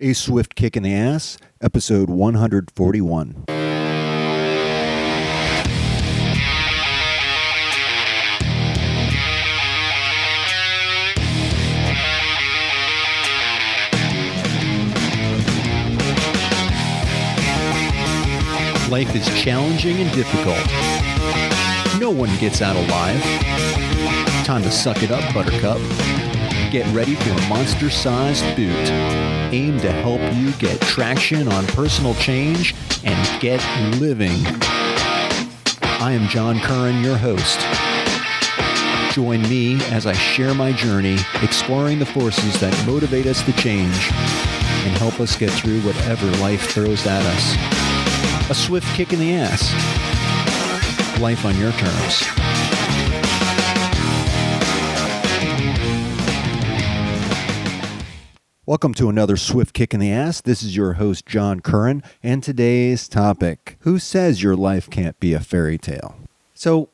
A Swift Kick in the Ass, episode 141. Life is challenging and difficult. No one gets out alive. Time to suck it up, Buttercup. Get ready for a monster-sized boot aimed to help you get traction on personal change and get living. I am John Curran, your host. Join me as I share my journey exploring the forces that motivate us to change and help us get through whatever life throws at us. A swift kick in the ass. Life on your terms. Welcome to another Swift Kick in the Ass. This is your host, John Curran, and today's topic: who says your life can't be a fairy tale? So,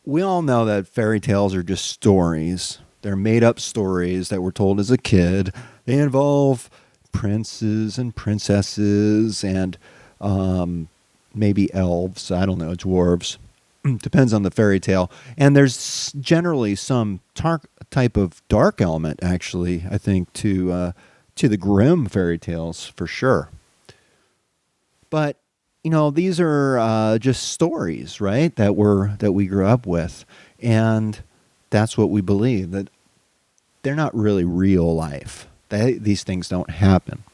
we all know that fairy tales are just stories. They're made-up stories that were told as a kid. They involve princes and princesses and maybe elves, I don't know, dwarves. Depends on the fairy tale. And there's generally some type of dark element, actually, I think, to the grim fairy tales, for sure. But, you know, these are just stories, right, that we grew up with. And that's what we believe, that they're not really real life. These things don't happen.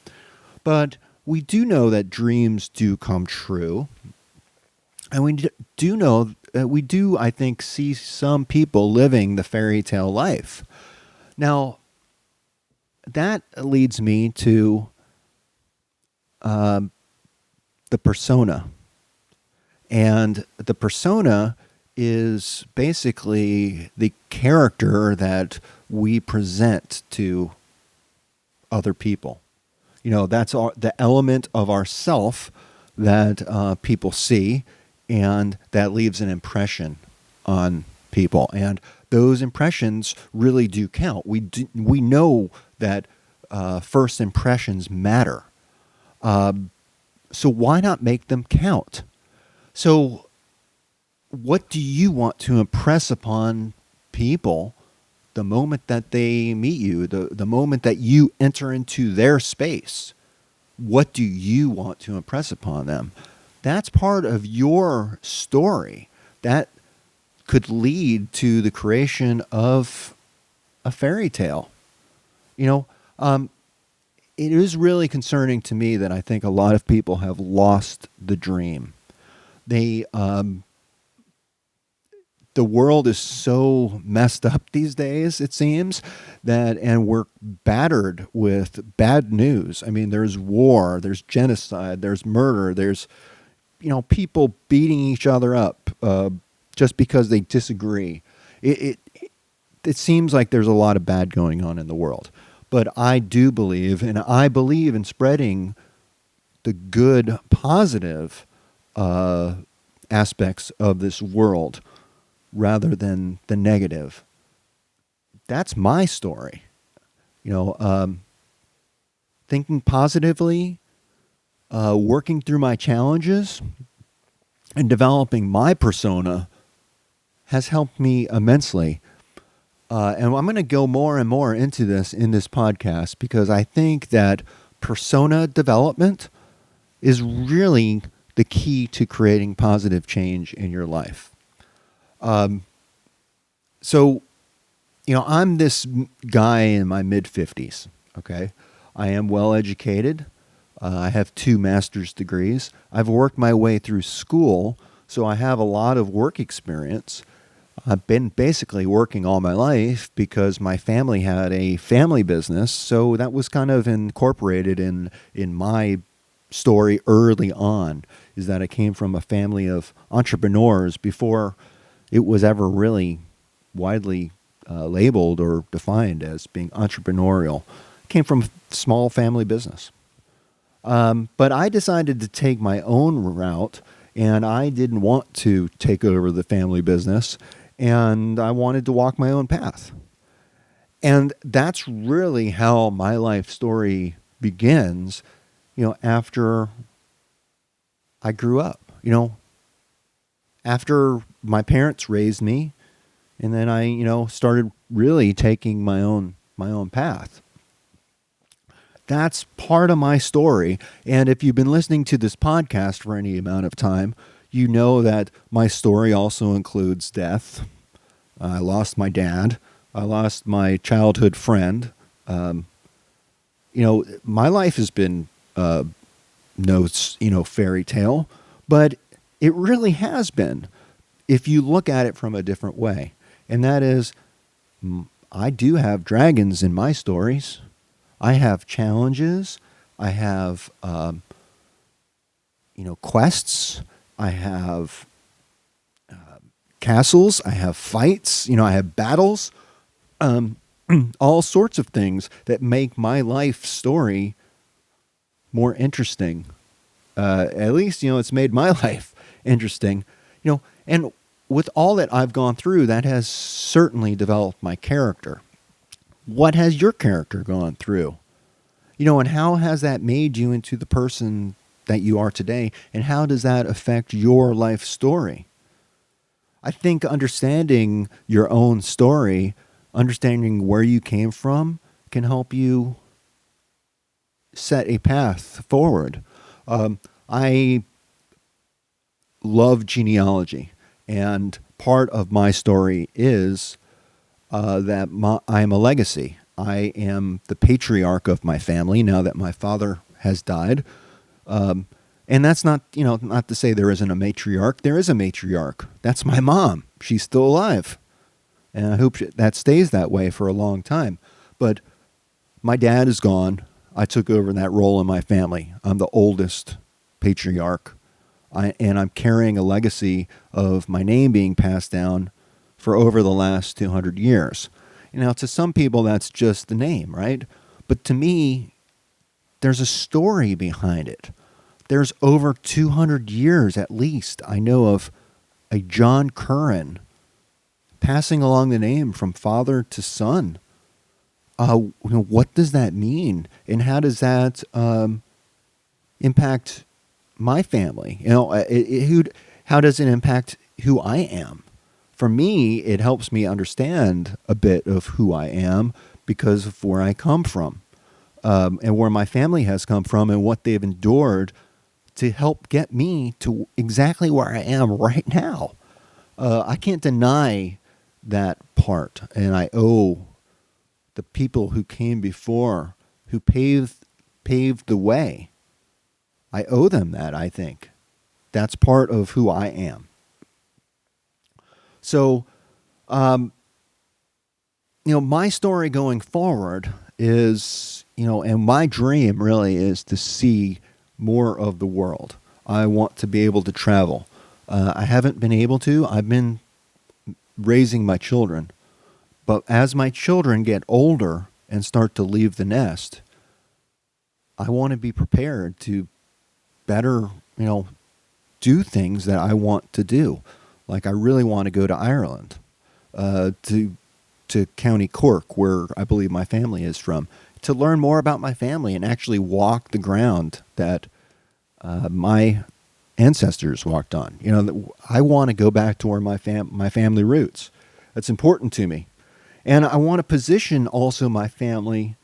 But we do know that dreams do come true. And we do know, I think, see some people living the fairy tale life. Now, that leads me to the persona. And the persona is basically the character that we present to other people. You know, that's the element of ourself that people see, and that leaves an impression on people. And those impressions really do count. We know that first impressions matter. So why not make them count? So what do you want to impress upon people the moment that they meet you, the moment that you enter into their space? What do you want to impress upon them? That's part of your story. That could lead to the creation of a fairy tale. You know, it is really concerning to me that I think a lot of people have lost the dream. The world is so messed up these days, it seems, and we're battered with bad news. I mean, there's war, there's genocide, there's murder, there's, you know, people beating each other up just because they disagree. It seems like there's a lot of bad going on in the world. But I do believe, and I believe in spreading the good, positive aspects of this world rather than the negative. That's my story. You know, thinking positively, working through my challenges, and developing my persona has helped me immensely. And I'm going to go more and more into this in this podcast because I think that persona development is really the key to creating positive change in your life. So, you know, I'm this guy in my mid-50s, okay? I am well-educated. I have 2 master's degrees. I've worked my way through school, so I have a lot of work experience. I've been basically working all my life because my family had a family business, so that was kind of incorporated in my story early on, is that I came from a family of entrepreneurs before it was ever really widely labeled or defined as being entrepreneurial. It came from a small family business. But I decided to take my own route, and I didn't want to take over the family business, and I wanted to walk my own path. And that's really how my life story begins, after I grew up, after my parents raised me, and then I, started really taking my own path. That's part of my story. And if you've been listening to this podcast for any amount of time, you know that my story also includes death. I lost my dad. I lost my childhood friend. My life has been no, fairy tale, but it really has been if you look at it from a different way. And that is, I do have dragons in my stories. I have challenges. I have, quests. I have castles. I have fights. I have battles. All sorts of things that make my life story more interesting. At least, it's made my life interesting. And with all that I've gone through, that has certainly developed my character. What has your character gone through? And how has that made you into the person that you are today? And how does that affect your life story? I think understanding your own story, understanding where you came from, can help you set a path forward. I love genealogy, and part of my story is that I am a legacy. I am the patriarch of my family now that my father has died. And that's not, not to say there isn't a matriarch. There is a matriarch. That's my mom. She's still alive. And I hope that stays that way for a long time. But my dad is gone. I took over that role in my family. I'm the oldest patriarch. And I'm carrying a legacy of my name being passed down for over the last 200 years. To some people, that's just the name, right? But to me, there's a story behind it. There's over 200 years, at least, I know of a John Curran passing along the name from father to son. What does that mean? And how does that impact my family? How does it impact who I am? For me, it helps me understand a bit of who I am because of where I come from, and where my family has come from and what they've endured to help get me to exactly where I am right now. I can't deny that part, and I owe the people who came before, who paved the way. I owe them that, I think. That's part of who I am. So, my story going forward is, and my dream really is to see more of the world. I want to be able to travel. I haven't been able to. I've been raising my children. But as my children get older and start to leave the nest, I want to be prepared to better, do things that I want to do. Like I really want to go to Ireland, to County Cork, where I believe my family is from, to learn more about my family and actually walk the ground that my ancestors walked on. I want to go back to where my family roots. That's important to me. And I want to position also my family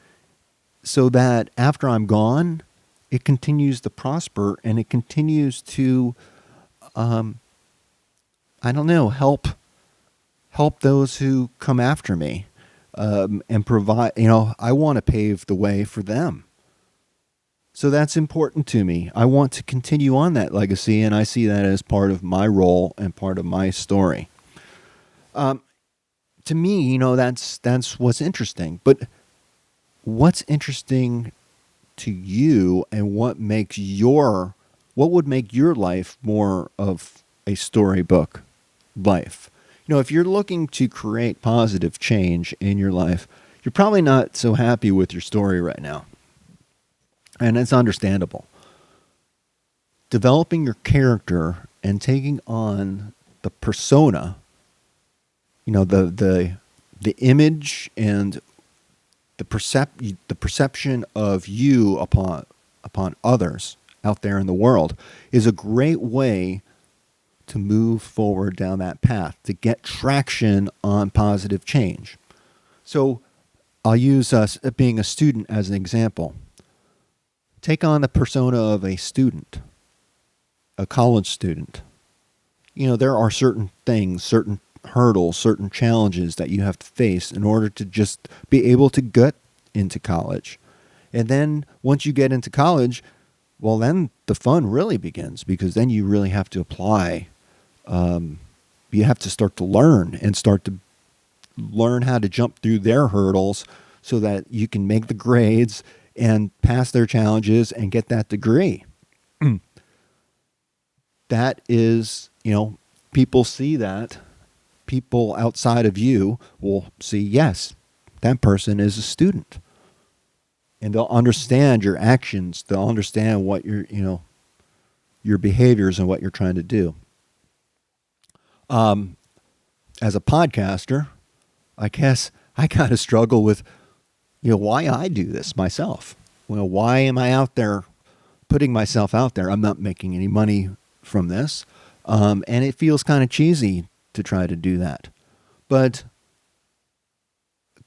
so that after I'm gone, it continues to prosper and it continues to, help those who come after me, and provide, I want to pave the way for them. So that's important to me. I want to continue on that legacy, and I see that as part of my role and part of my story. To me, that's what's interesting. But what's interesting to you, and what would make your life more of a storybook life? If you're looking to create positive change in your life, you're probably not so happy with your story right now. And it's understandable. Developing your character and taking on the persona, the image and the perception of you upon others out there in the world is a great way to move forward down that path, to get traction on positive change. So I'll use us being a student as an example. Take on the persona of a student, a college student. There are certain things, certain hurdles, certain challenges that you have to face in order to just be able to get into college. And then once you get into college, well, then the fun really begins, because then you really have to apply. You have to start to learn how to jump through their hurdles so that you can make the grades and pass their challenges and get that degree. That is, people see that. People outside of you will see, yes, that person is a student. And they'll understand your actions. They'll understand what your behaviors and what you're trying to do. As a podcaster, I guess I kind of struggle with, why I do this myself. Why am I out there putting myself out there? I'm not making any money from this. And it feels kind of cheesy to try to do that. But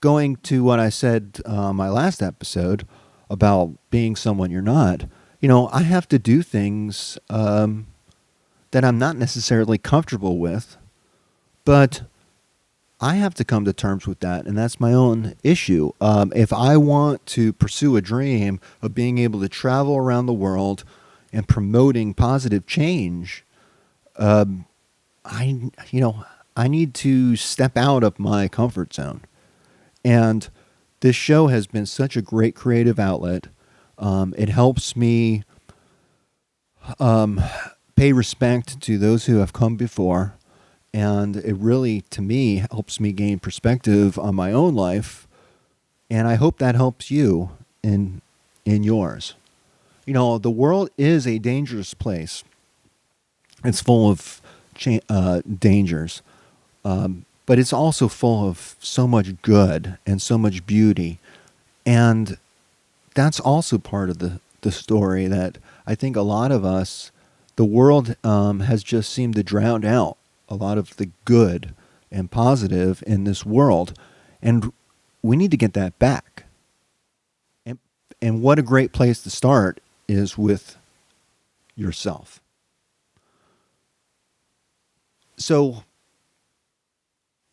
going to what I said my last episode about being someone you're not, I have to do things that I'm not necessarily comfortable with, but I have to come to terms with that, and that's my own issue. If I want to pursue a dream of being able to travel around the world and promoting positive change, I need to step out of my comfort zone. And this show has been such a great creative outlet. It helps me pay respect to those who have come before. And it really, to me, helps me gain perspective on my own life. And I hope that helps you in yours. The world is a dangerous place. It's full of dangers. But it's also full of so much good and so much beauty. And that's also part of the story that I think a lot of us, the world has just seemed to drown out a lot of the good and positive in this world. And we need to get that back. And what a great place to start is with yourself. So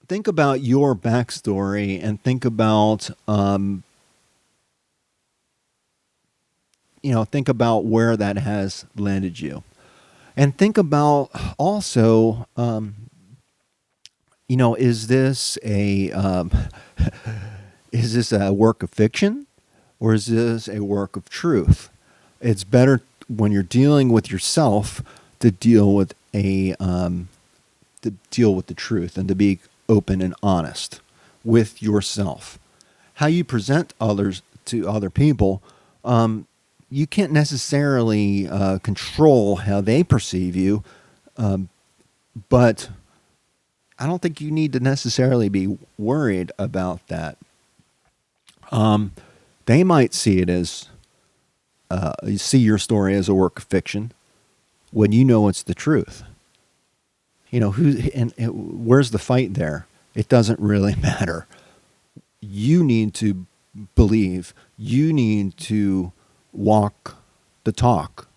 think about your backstory and think about, think about where that has landed you. And think about also, is this a work of fiction, or is this a work of truth? It's better when you're dealing with yourself to deal with the truth and to be open and honest with yourself. How you present others to other people, you can't necessarily control how they perceive you, but I don't think you need to necessarily be worried about that. They might see it as, see your story as a work of fiction when you know it's the truth. Where's the fight there? It doesn't really matter. You need to believe. You need to walk the talk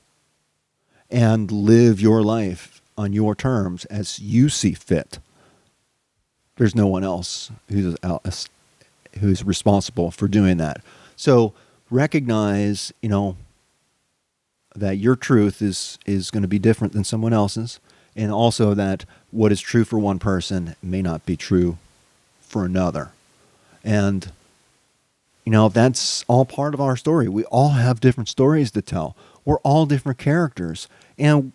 and live your life on your terms as you see fit. There's no one else who's responsible for doing that. So recognize, that your truth is going to be different than someone else's, and also that what is true for one person may not be true for another. And that's all part of our story. We all have different stories to tell. We're all different characters. And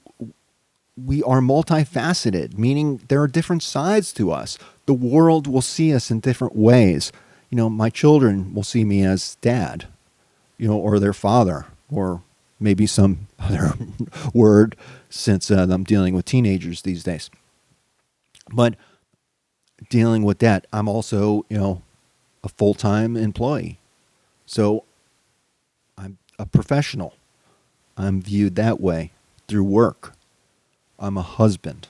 we are multifaceted, meaning there are different sides to us. The world will see us in different ways. My children will see me as dad, or their father, or maybe some other word, since I'm dealing with teenagers these days. But dealing with that, I'm also, a full-time employee. So I'm a professional. I'm viewed that way through work. I'm a husband.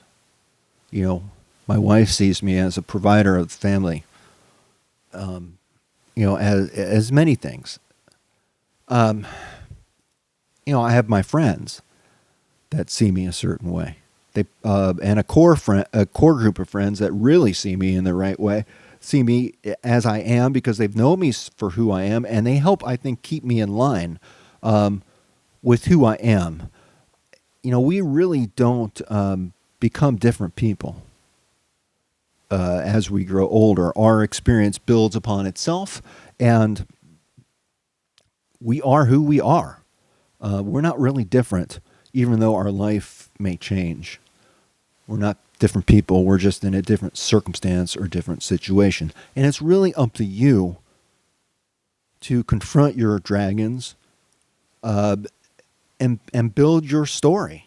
My wife sees me as a provider of the family. As many things. I have my friends that see me a certain way. They and a core group of friends that really see me in the right way, see me as I am because they've known me for who I am, and they help, I think, keep me in line with who I am. We really don't become different people as we grow older. Our experience builds upon itself, and we are who we are. We're not really different, even though our life may change. We're not different people. We're just in a different circumstance or different situation. And it's really up to you to confront your dragons and build your story.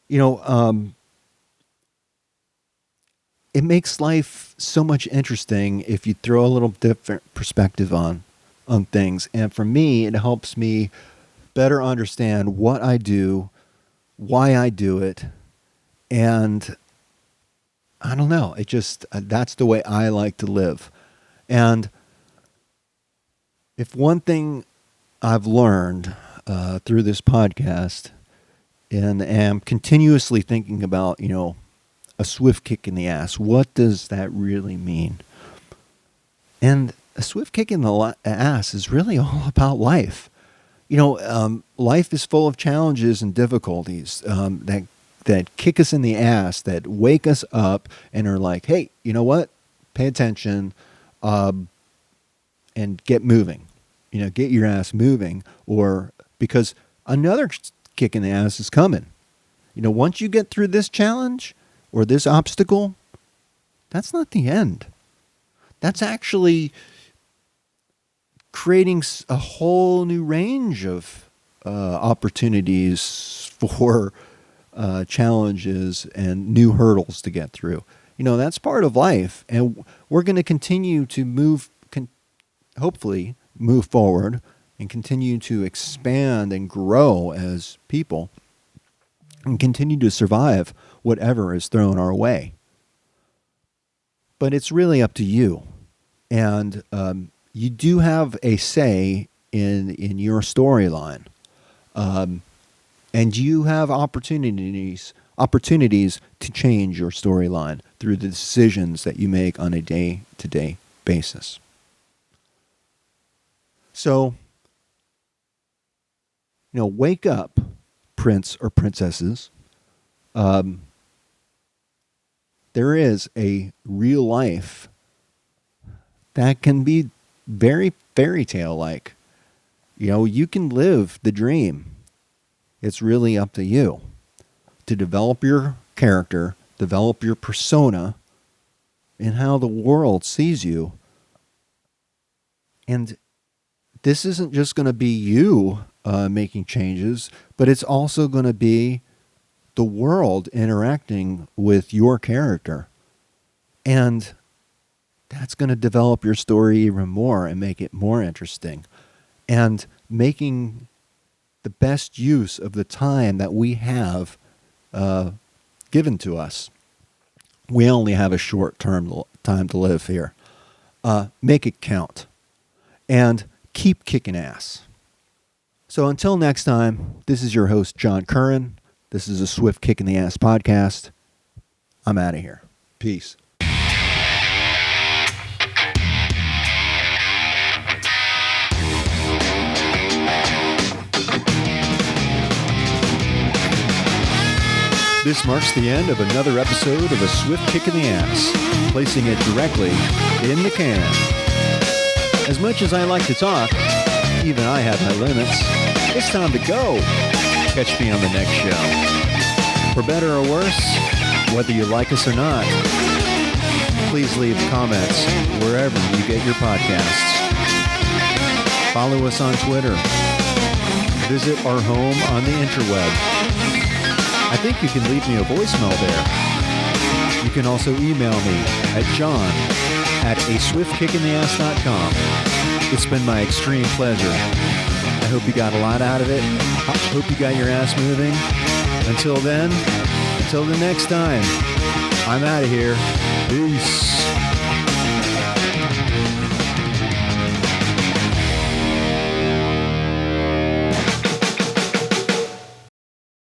It makes life so much interesting if you throw a little different perspective on things. And for me, it helps me better understand what I do, why I do it, and I don't know. It just, that's the way I like to live. And if one thing I've learned through this podcast, and am continuously thinking about, a swift kick in the ass, what does that really mean? And a swift kick in the ass is really all about life. Life is full of challenges and difficulties that kick us in the ass, that wake us up and are like, hey, you know what? Pay attention and get moving. Get your ass moving, or because another kick in the ass is coming. Once you get through this challenge or this obstacle, that's not the end. That's actually creating a whole new range of opportunities for challenges and new hurdles to get through. That's part of life, and we're going to continue to hopefully move forward and continue to expand and grow as people and continue to survive whatever is thrown our way. But it's really up to you. And you do have a say in your storyline. And you have opportunities to change your storyline through the decisions that you make on a day-to-day basis. So, wake up, prince or princesses. There is a real life that can be very fairy tale-like. You can live the dream. It's really up to you to develop your character, develop your persona, and how the world sees you. And this isn't just going to be you making changes, but it's also going to be the world interacting with your character. And that's going to develop your story even more and make it more interesting. And making the best use of the time that we have given to us. We only have a short time to live here. Make it count. And keep kicking ass. So until next time, this is your host, John Curran. This is a Swift Kick in the Ass podcast. I'm out of here. Peace. This marks the end of another episode of A Swift Kick in the Ass, placing it directly in the can. As much as I like to talk, even I have my limits. It's time to go. Catch me on the next show. For better or worse, whether you like us or not, please leave comments wherever you get your podcasts. Follow us on Twitter. Visit our home on the interweb. I think you can leave me a voicemail there. You can also email me at john@aswiftkickintheass.com. It's been my extreme pleasure. I hope you got a lot out of it. I hope you got your ass moving. Until then, until the next time, I'm out of here. Peace.